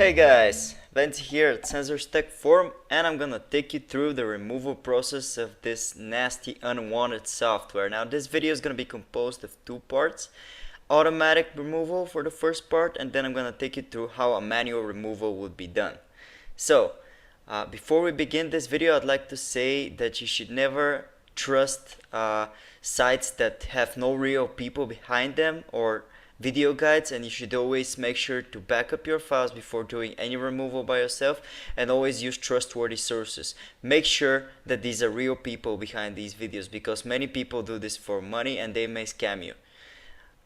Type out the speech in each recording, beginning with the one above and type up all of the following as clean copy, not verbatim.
Hey guys, Vance here at Sensors Tech Forum, and I'm gonna take you through the removal process of this nasty unwanted software. Now this video is gonna be composed of two parts: automatic removal for the first part, and then I'm gonna take you through how a manual removal would be done. So before we begin this video, I'd like to say that you should never trust sites that have no real people behind them or video guides, and you should always make sure to back up your files before doing any removal by yourself, and always use trustworthy sources. Make sure that these are real people behind these videos, because many people do this for money and they may scam you.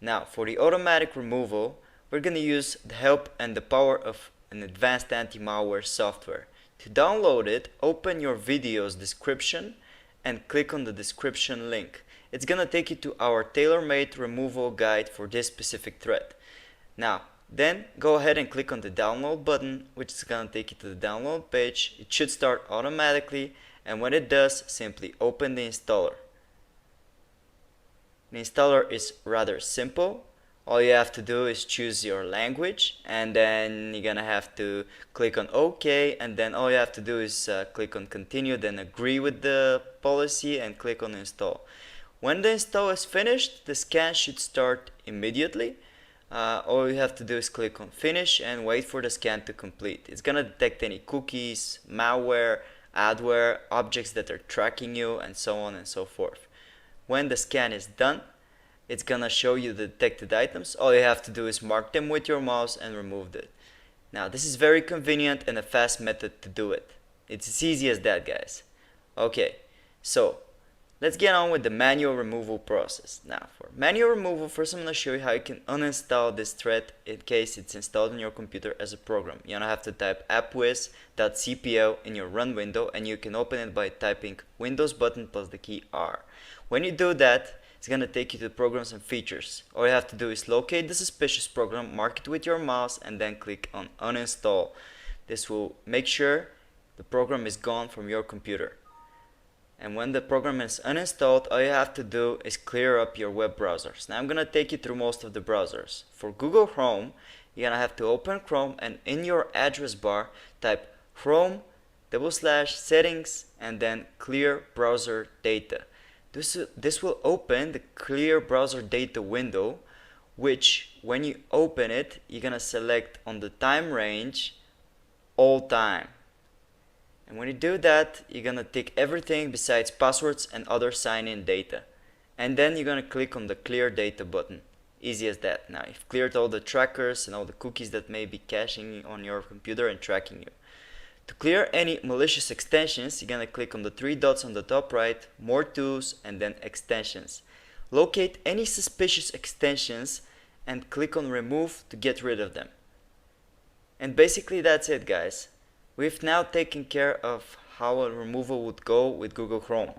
Now for the automatic removal, we're going to use the help and the power of an advanced anti-malware software. To download it, open your video's description and click on the description link. It's gonna take you to our tailor-made removal guide for this specific threat. Now, then go ahead and click on the download button, which is gonna take you to the download page. It should start automatically, and when it does, simply open the installer. The installer is rather simple. All you have to do is choose your language, and then you're gonna have to click on OK, and then all you have to do is click on continue, then agree with the policy and click on install. When the install is finished, the scan should start immediately. All you have to do is click on finish and wait for the scan to complete. It's gonna detect any cookies, malware, adware, objects that are tracking you, and so on and so forth. When the scan is done, it's gonna show you the detected items. All you have to do is mark them with your mouse and remove it. Now this is very convenient and a fast method to do it. It's as easy as that, guys. Okay, so let's get on with the manual removal process. Now for manual removal, first I'm gonna show you how you can uninstall this thread in case it's installed on your computer as a program. You're gonna have to type appwiz.cpl in your run window, and you can open it by typing Windows button plus the key R. When you do that, it's gonna take you to programs and features. All you have to do is locate the suspicious program, mark it with your mouse, and then click on uninstall. This will make sure the program is gone from your computer. And when the program is uninstalled, all you have to do is clear up your web browsers. Now I'm gonna take you through most of the browsers. For Google Chrome, you're gonna have to open Chrome, and in your address bar type Chrome/settings and then clear browser data. This will open the clear browser data window, which when you open it, you're gonna select on the time range all time. And when you do that, you're gonna tick everything besides passwords and other sign-in data. And then you're gonna click on the clear data button. Easy as that. Now you've cleared all the trackers and all the cookies that may be caching on your computer and tracking you. To clear any malicious extensions, you're gonna click on the three dots on the top right, more tools, and then extensions. Locate any suspicious extensions and click on remove to get rid of them. And basically that's it, guys. We've now taken care of how a removal would go with Google Chrome.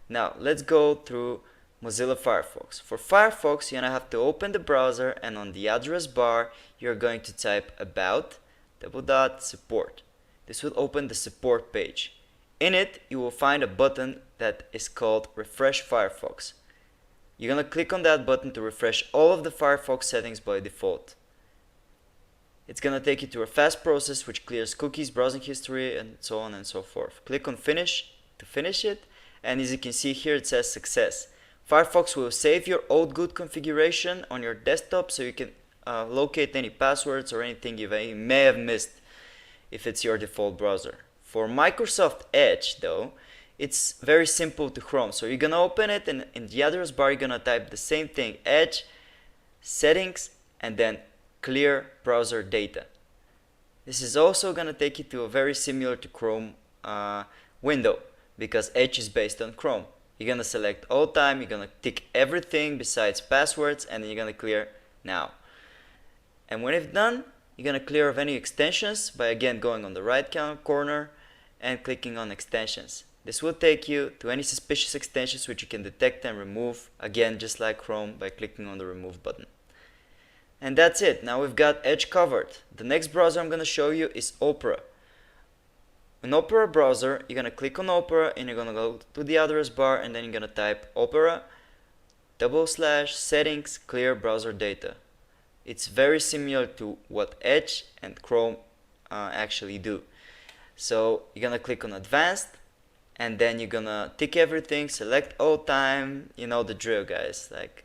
Now let's go through Mozilla Firefox. For Firefox, you're gonna have to open the browser, and on the address bar you're going to type about /support. This will open the support page. In it, you will find a button that is called Refresh Firefox. You're gonna click on that button to refresh all of the Firefox settings by default. It's gonna take you to a fast process which clears cookies, browsing history, and so on and so forth. Click on finish to finish it, and as you can see here, it says success. Firefox will save your old good configuration on your desktop, so you can locate any passwords or anything you may have missed if it's your default browser. For Microsoft Edge though, it's very simple to Chrome. So you're gonna open it, and in the address bar you're gonna type the same thing, Edge, settings, and then clear browser data. This is also gonna take you to a very similar to Chrome window, because Edge is based on Chrome. You're gonna select all time, you're gonna tick everything besides passwords, and then you're gonna clear now. And when it's done, you're gonna clear of any extensions by again going on the right corner and clicking on extensions. This will take you to any suspicious extensions which you can detect and remove, again just like Chrome, by clicking on the remove button. And that's it. Now we've got Edge covered. The next browser I'm gonna show you is Opera. In Opera browser, you're gonna click on Opera, and you're gonna go to the address bar, and then you're gonna type Opera/settings clear browser data. It's very similar to what Edge and Chrome actually do. So you're gonna click on advanced, and then you're gonna tick everything, select all time, you know the drill, guys. Like,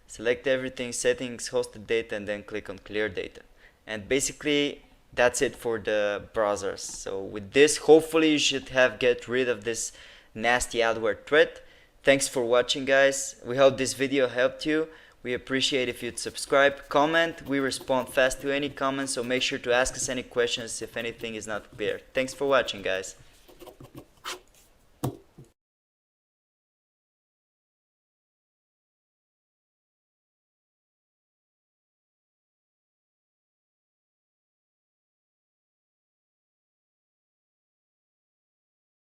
select everything, settings, hosted data, and then click on clear data. And basically that's it for the browsers. So with this, hopefully you should have get rid of this nasty adware threat. Thanks for watching, guys. We hope this video helped you. We appreciate if you'd subscribe, comment. We respond fast to any comments, so make sure to ask us any questions if anything is not clear. Thanks for watching, guys.